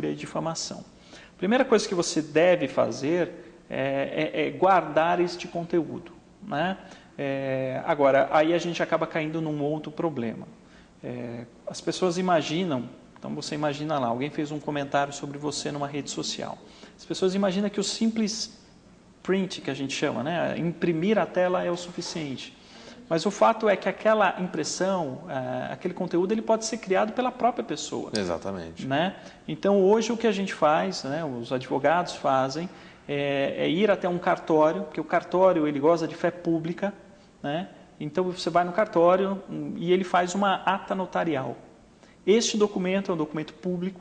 e difamação. A primeira coisa que você deve fazer é guardar este conteúdo, né? Agora, aí a gente acaba caindo num outro problema. As pessoas imaginam, então você imagina lá, alguém fez um comentário sobre você numa rede social. As pessoas imaginam que o simples print, que a gente chama, né? Imprimir a tela é o suficiente. Mas o fato é que aquela impressão, aquele conteúdo, ele pode ser criado pela própria pessoa. Exatamente. Né? Então, hoje o que a gente faz, né, os advogados fazem, é ir até um cartório, porque o cartório ele goza de fé pública, né? Então você vai no cartório e ele faz uma ata notarial. Este documento é um documento público,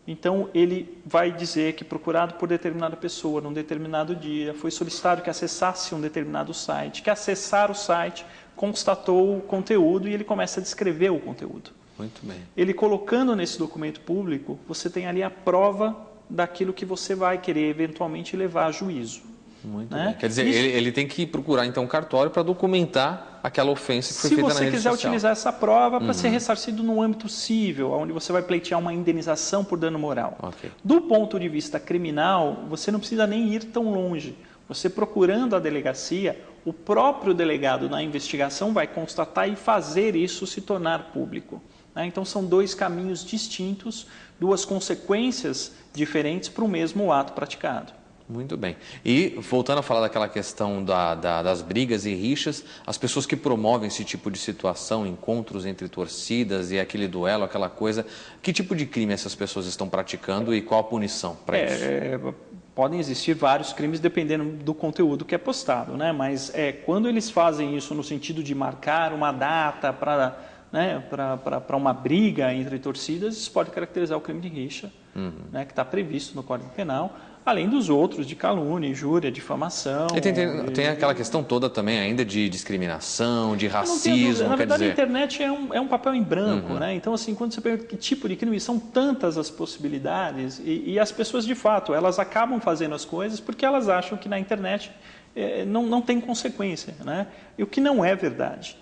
então ele vai dizer que procurado por determinada pessoa num determinado dia, foi solicitado que acessasse um determinado site, que acessar o site constatou o conteúdo e ele começa a descrever o conteúdo. Muito bem. Ele colocando nesse documento público, você tem ali a prova daquilo que você vai querer eventualmente levar a juízo. Muito né? bem. Quer dizer, ele tem que procurar então um cartório para documentar aquela ofensa que foi feita na rede social. Se você quiser utilizar essa prova para ser ressarcido no âmbito civil, onde você vai pleitear uma indenização por dano moral. Okay. Do ponto de vista criminal, você não precisa nem ir tão longe. Você procurando a delegacia, o próprio delegado na investigação vai constatar e fazer isso se tornar público. Então são dois caminhos distintos, duas consequências diferentes para o mesmo ato praticado. Muito bem. E voltando a falar daquela questão das brigas e rixas, as pessoas que promovem esse tipo de situação, encontros entre torcidas e aquele duelo, aquela coisa, que tipo de crime essas pessoas estão praticando e qual a punição para isso? Podem existir vários crimes dependendo do conteúdo que é postado, né? Mas quando eles fazem isso no sentido de marcar uma data para uma briga entre torcidas, isso pode caracterizar o crime de rixa, né, que está previsto no Código Penal, além dos outros de calúnia, injúria, difamação. E tem aquela questão toda também ainda de discriminação, de racismo. Na verdade, a internet é um papel em branco, né? Então, assim, quando você pergunta que tipo de crime, são tantas as possibilidades e as pessoas, de fato, elas acabam fazendo as coisas porque elas acham que na internet não tem consequência, né? E o que não é verdade.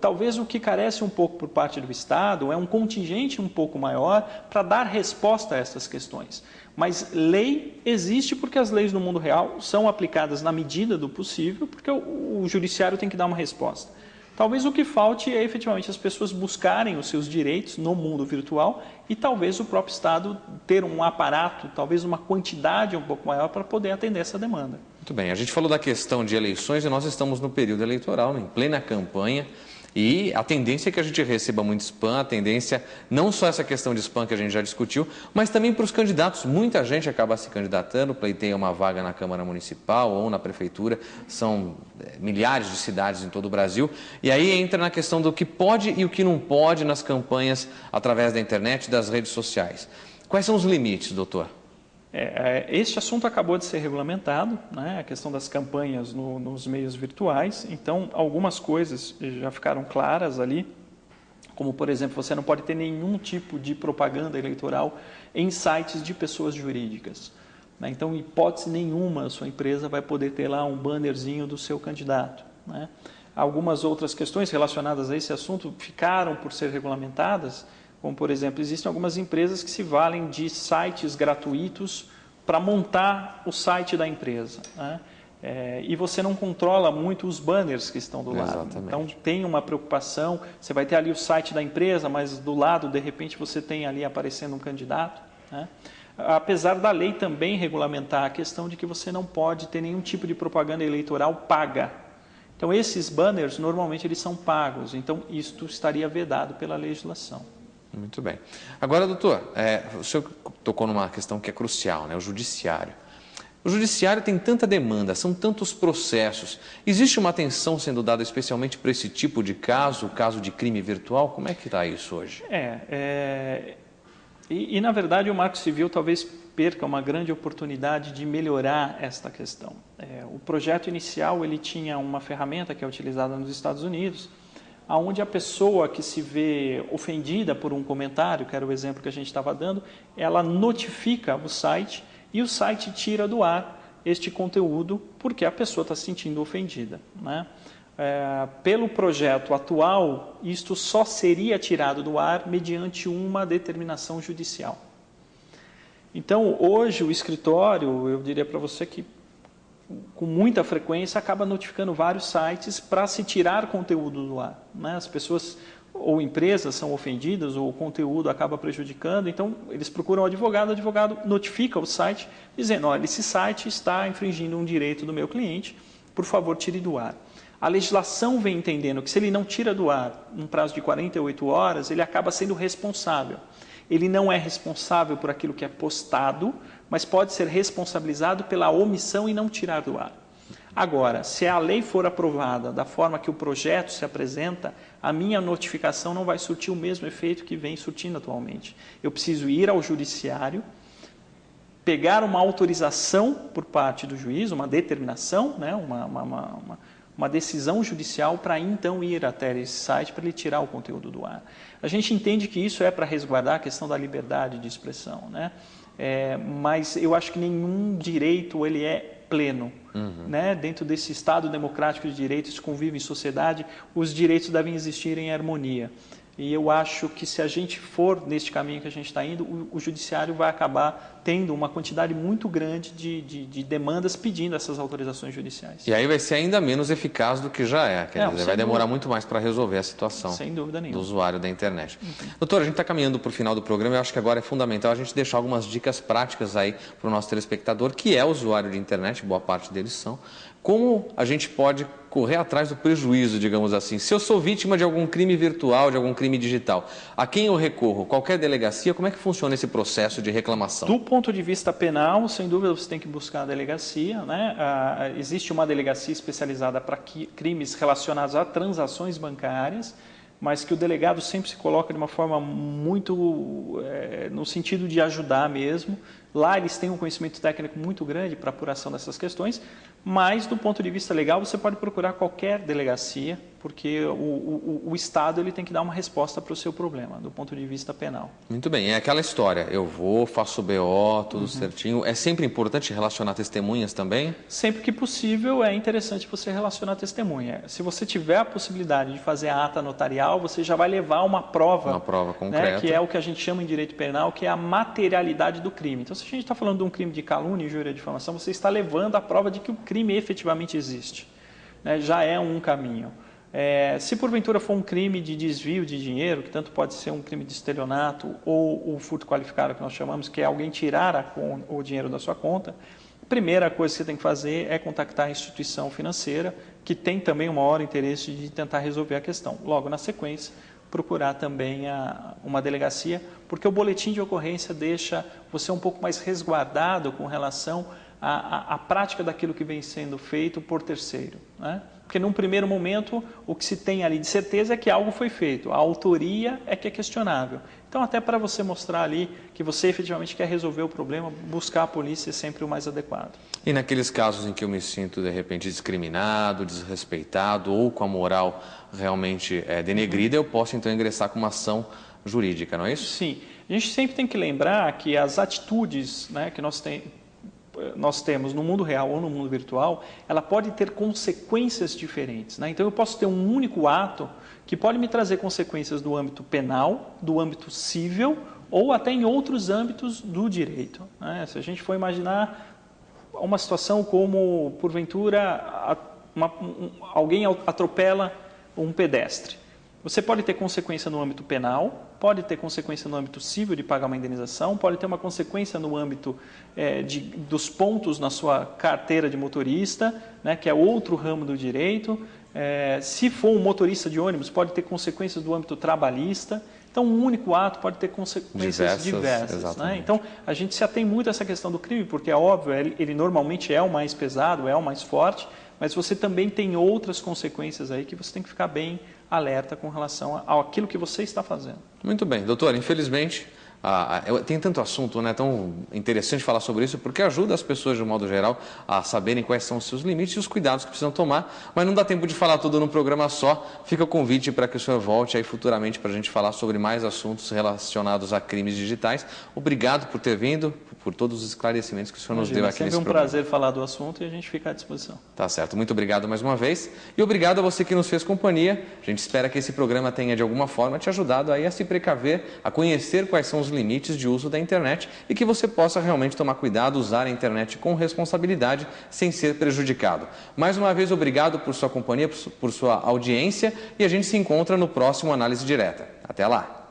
Talvez o que carece um pouco por parte do Estado é um contingente um pouco maior para dar resposta a essas questões. Mas lei existe porque as leis no mundo real são aplicadas na medida do possível, porque o judiciário tem que dar uma resposta. Talvez o que falte é efetivamente as pessoas buscarem os seus direitos no mundo virtual e talvez o próprio Estado ter um aparato, talvez uma quantidade um pouco maior para poder atender essa demanda. Muito bem, a gente falou da questão de eleições e nós estamos no período eleitoral, em plena campanha, e a tendência é que a gente receba muito spam, a tendência, não só essa questão de spam que a gente já discutiu, mas também para os candidatos. Muita gente acaba se candidatando, pleiteia uma vaga na Câmara Municipal ou na Prefeitura, são milhares de cidades em todo o Brasil, e aí entra na questão do que pode e o que não pode nas campanhas através da internet e das redes sociais. Quais são os limites, doutor? Este assunto acabou de ser regulamentado, né? A questão das campanhas nos meios virtuais. Então, algumas coisas já ficaram claras ali, como, por exemplo, você não pode ter nenhum tipo de propaganda eleitoral em sites de pessoas jurídicas, né? Então, em hipótese nenhuma, a sua empresa vai poder ter lá um bannerzinho do seu candidato, né? Algumas outras questões relacionadas a esse assunto ficaram por ser regulamentadas, como, por exemplo, existem algumas empresas que se valem de sites gratuitos para montar o site da empresa, né? E você não controla muito os banners que estão do lado. Exatamente. Então, tem uma preocupação, você vai ter ali o site da empresa, mas do lado, de repente, você tem ali aparecendo um candidato, né? Apesar da lei também regulamentar a questão de que você não pode ter nenhum tipo de propaganda eleitoral paga. Então, esses banners, normalmente, eles são pagos. Então, isto estaria vedado pela legislação. Muito bem. Agora, doutor, o senhor tocou numa questão que é crucial, né? O judiciário. O judiciário tem tanta demanda, são tantos processos. Existe uma atenção sendo dada especialmente para esse tipo de caso, o caso de crime virtual? Como é que está isso hoje? Na verdade, o Marco Civil talvez perca uma grande oportunidade de melhorar esta questão. O projeto inicial ele tinha uma ferramenta que é utilizada nos Estados Unidos, onde a pessoa que se vê ofendida por um comentário, que era o exemplo que a gente estava dando, ela notifica o site e o site tira do ar este conteúdo porque a pessoa está se sentindo ofendida, né? Pelo projeto atual, isto só seria tirado do ar mediante uma determinação judicial. Então, hoje, o escritório, eu diria para você que com muita frequência acaba notificando vários sites para se tirar conteúdo do ar, né? As pessoas ou empresas são ofendidas ou o conteúdo acaba prejudicando, então eles procuram o advogado notifica o site dizendo, olha, esse site está infringindo um direito do meu cliente, por favor, tire do ar. A legislação vem entendendo que se ele não tira do ar num prazo de 48 horas, ele acaba sendo responsável. Ele não é responsável por aquilo que é postado, mas pode ser responsabilizado pela omissão e não tirar do ar. Agora, se a lei for aprovada da forma que o projeto se apresenta, a minha notificação não vai surtir o mesmo efeito que vem surtindo atualmente. Eu preciso ir ao judiciário, pegar uma autorização por parte do juiz, uma determinação, né, uma decisão judicial para então ir até esse site para ele tirar o conteúdo do ar. A gente entende que isso é para resguardar a questão da liberdade de expressão, né? Mas eu acho que nenhum direito ele é pleno. Né? Dentro desse Estado democrático de direitos que convive em sociedade, os direitos devem existir em harmonia. E eu acho que se a gente for neste caminho que a gente está indo, o judiciário vai acabar tendo uma quantidade muito grande de demandas pedindo essas autorizações judiciais. E aí vai ser ainda menos eficaz do que já é. Quer dizer, vai demorar muito mais para resolver a situação sem dúvida nenhuma. Do usuário da internet. Doutor, a gente está caminhando para o final do programa e eu acho que agora é fundamental a gente deixar algumas dicas práticas aí para o nosso telespectador, que é usuário de internet, boa parte deles são. Como a gente pode correr atrás do prejuízo, digamos assim? Se eu sou vítima de algum crime virtual, de algum crime digital, a quem eu recorro? Qualquer delegacia? Como é que funciona esse processo de reclamação? Do ponto de vista penal, sem dúvida você tem que buscar a delegacia, né? Existe uma delegacia especializada para crimes relacionados a transações bancárias, mas que o delegado sempre se coloca de uma forma muito no sentido de ajudar mesmo. Lá eles têm um conhecimento técnico muito grande para apuração dessas questões, mas do ponto de vista legal você pode procurar qualquer delegacia, porque o Estado ele tem que dar uma resposta para o seu problema, do ponto de vista penal. Muito bem, é aquela história, eu vou, faço o BO, tudo certinho. É sempre importante relacionar testemunhas também? Sempre que possível é interessante você relacionar testemunha. Se você tiver a possibilidade de fazer a ata notarial, você já vai levar uma prova. Uma prova concreta. Né, que é o que a gente chama em direito penal, que é a materialidade do crime. Então, se a gente está falando de um crime de calúnia, injúria e difamação, você está levando a prova de que o crime efetivamente existe. Né, já é um caminho. Se porventura for um crime de desvio de dinheiro, que tanto pode ser um crime de estelionato ou o furto qualificado, que nós chamamos, que é alguém tirar o dinheiro da sua conta, a primeira coisa que você tem que fazer é contactar a instituição financeira, que tem também o maior interesse de tentar resolver a questão. Logo, na sequência, procurar também uma delegacia, porque o boletim de ocorrência deixa você um pouco mais resguardado com relação à prática daquilo que vem sendo feito por terceiro, né? Porque num primeiro momento o que se tem ali de certeza é que algo foi feito, a autoria é que é questionável. Então até para você mostrar ali que você efetivamente quer resolver o problema, buscar a polícia é sempre o mais adequado. E naqueles casos em que eu me sinto de repente discriminado, desrespeitado ou com a moral realmente denegrida, eu posso então ingressar com uma ação jurídica, não é isso? Sim, a gente sempre tem que lembrar que as atitudes, né, que nós temos no mundo real ou no mundo virtual, ela pode ter consequências diferentes, né? Então eu posso ter um único ato que pode me trazer consequências do âmbito penal, do âmbito civil ou até em outros âmbitos do direito, né? Se a gente for imaginar uma situação como, porventura, alguém atropela um pedestre. Você pode ter consequência no âmbito penal, pode ter consequência no âmbito civil de pagar uma indenização, pode ter uma consequência no âmbito dos pontos na sua carteira de motorista, né, que é outro ramo do direito. Se for um motorista de ônibus, pode ter consequências do âmbito trabalhista. Então, um único ato pode ter consequências diversas. Né? Então, a gente se atém muito a essa questão do crime, porque é óbvio, ele normalmente é o mais pesado, é o mais forte, mas você também tem outras consequências aí que você tem que ficar bem alerta com relação àquilo que você está fazendo. Muito bem, doutor, infelizmente tem tanto assunto, né, tão interessante falar sobre isso, porque ajuda as pessoas de um modo geral a saberem quais são os seus limites e os cuidados que precisam tomar, mas não dá tempo de falar tudo num programa só. Fica o convite para que o senhor volte aí futuramente para a gente falar sobre mais assuntos relacionados a crimes digitais. Obrigado por ter vindo, por todos os esclarecimentos que o senhor nos deu aqui nesse programa. É sempre um prazer falar do assunto e a gente fica à disposição. Tá certo. Muito obrigado mais uma vez. E obrigado a você que nos fez companhia. A gente espera que esse programa tenha, de alguma forma, te ajudado aí a se precaver, a conhecer quais são os limites de uso da internet e que você possa realmente tomar cuidado, usar a internet com responsabilidade, sem ser prejudicado. Mais uma vez, obrigado por sua companhia, por sua audiência, e a gente se encontra no próximo Análise Direta. Até lá!